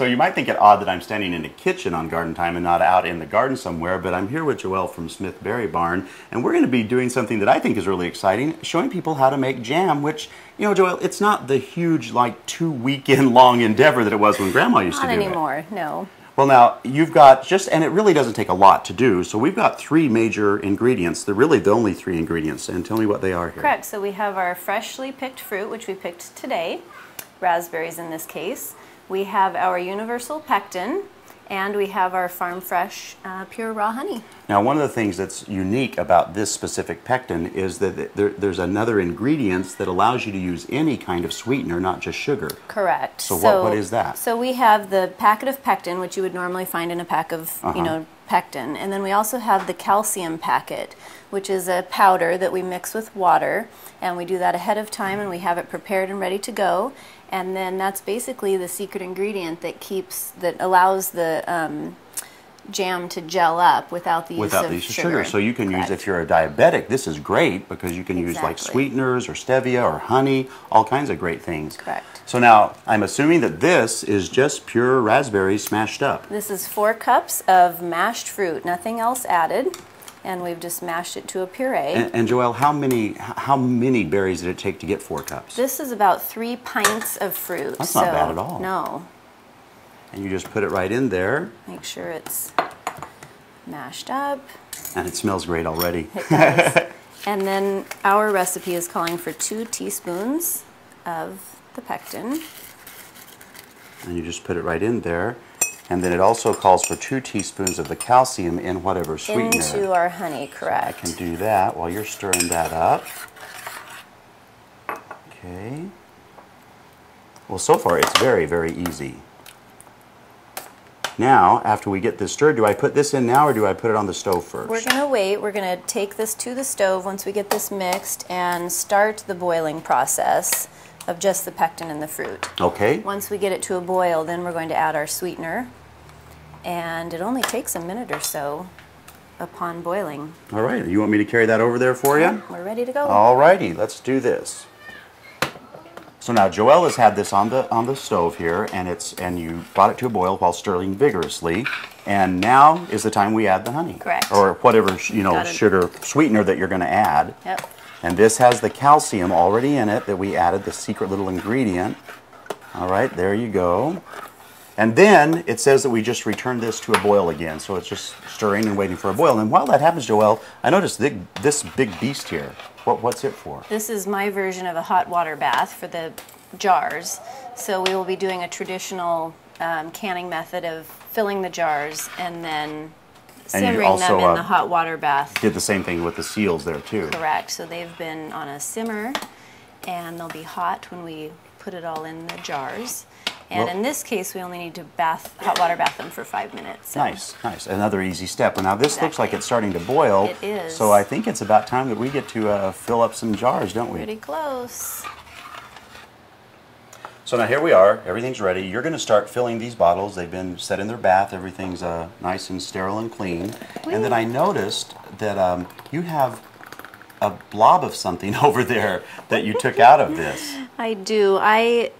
So you might think it odd that I'm standing in the kitchen on Garden Time and not out in the garden somewhere, but I'm here with Joelle from Smith Berry Barn, and we're going to be doing something that I think is really exciting, showing people how to make jam, which, you know, Joelle, it's not the huge, like, 2-weekend long endeavor that it was when Grandma used to do it. Not anymore, no. Well, now, you've got and it really doesn't take a lot to do, so we've got 3 major ingredients. They're really the only 3 ingredients, and tell me what they are here. Correct. So we have our freshly picked fruit, which we picked today, raspberries in this case. We have our universal pectin, and we have our farm fresh pure raw honey. Now, one of the things that's unique about this specific pectin is that there's another ingredient that allows you to use any kind of sweetener, not just sugar. Correct. So what is that? So we have the packet of pectin, which you would normally find in a pack of, you know, pectin. And then we also have the calcium packet, which is a powder that we mix with water. And we do that ahead of time, and we have it prepared and ready to go. And then that's basically the secret ingredient that allows the jam to gel up without the use of sugar. So you can use, if you're a diabetic, this is great because you can use like sweeteners or stevia or honey, all kinds of great things. Correct. So now I'm assuming that this is just pure raspberries smashed up. This is 4 cups of mashed fruit, nothing else added. And we've just mashed it to a puree. And Joelle, how many berries did it take to get 4 cups? This is about 3 pints of fruit. That's not bad at all. No. And you just put it right in there. Make sure it's mashed up. And it smells great already. It does. And then our recipe is calling for 2 teaspoons of the pectin. And you just put it right in there. And then it also calls for 2 teaspoons of the calcium in whatever sweetener. Into our honey, correct. So I can do that while you're stirring that up. Okay. Well, so far it's very, very easy. Now, after we get this stirred, do I put this in now or do I put it on the stove first? We're going to wait. We're going to take this to the stove once we get this mixed and start the boiling process of just the pectin and the fruit. Okay. Once we get it to a boil, then we're going to add our sweetener. And it only takes a minute or so upon boiling. All right. You want me to carry that over there for you? We're ready to go. All righty. Let's do this. So now Joelle has had this on the stove here, and you brought it to a boil while stirring vigorously. And now is the time we add the honey. Correct. Or whatever, you know, sugar sweetener that you're going to add. Yep. And this has the calcium already in it that we added, the secret little ingredient. All right, there you go. And then it says that we just return this to a boil again. So it's just stirring and waiting for a boil. And while that happens, Joelle, I noticed this big beast here. What's it for? This is my version of a hot water bath for the jars. So we will be doing a traditional canning method of filling the jars and then simmering them in the hot water bath. Did the same thing with the seals there too. Correct. So they've been on a simmer, and they'll be hot when we put it all in the jars. And in this case, we only need to hot water bath them for 5 minutes. So. Nice, nice. Another easy step. Now this looks like it's starting to boil. It is. So I think it's about time that we get to fill up some jars, don't we? Pretty close. So now here we are. Everything's ready. You're going to start filling these bottles. They've been set in their bath. Everything's nice and sterile and clean. And then I noticed that you have a blob of something over there that you took out of this. I do. I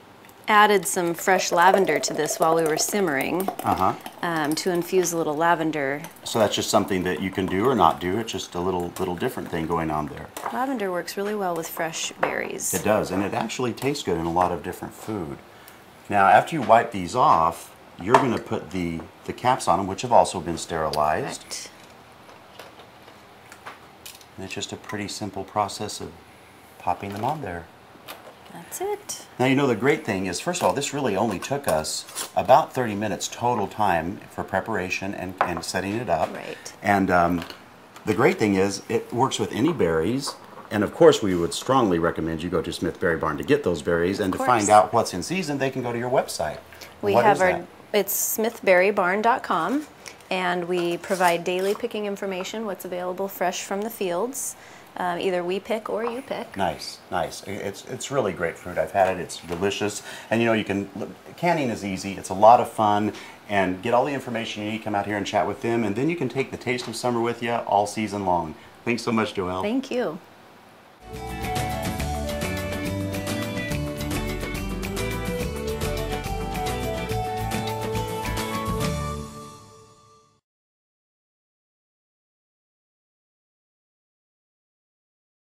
added some fresh lavender to this while we were simmering to infuse a little lavender. So that's just something that you can do or not do. It's just a little different thing going on there. Lavender works really well with fresh berries. It does, and it actually tastes good in a lot of different food. Now, after you wipe these off, you're going to put the caps on them, which have also been sterilized. Correct. And it's just a pretty simple process of popping them on there. That's it. Now, you know, the great thing is, first of all, this really only took us about 30 minutes total time for preparation and setting it up. Right. And the great thing is it works with any berries. And, of course, we would strongly recommend you go to Smith Berry Barn to get those berries. And to find out what's in season, they can go to your website. We have it's smithberrybarn.com. And we provide daily picking information, what's available fresh from the fields. Either we pick or you pick. Nice, nice. It's really great fruit. I've had it. It's delicious. And you know, canning is easy. It's a lot of fun. And get all the information you need. Come out here and chat with them. And then you can take the taste of summer with you all season long. Thanks so much, Joelle. Thank you.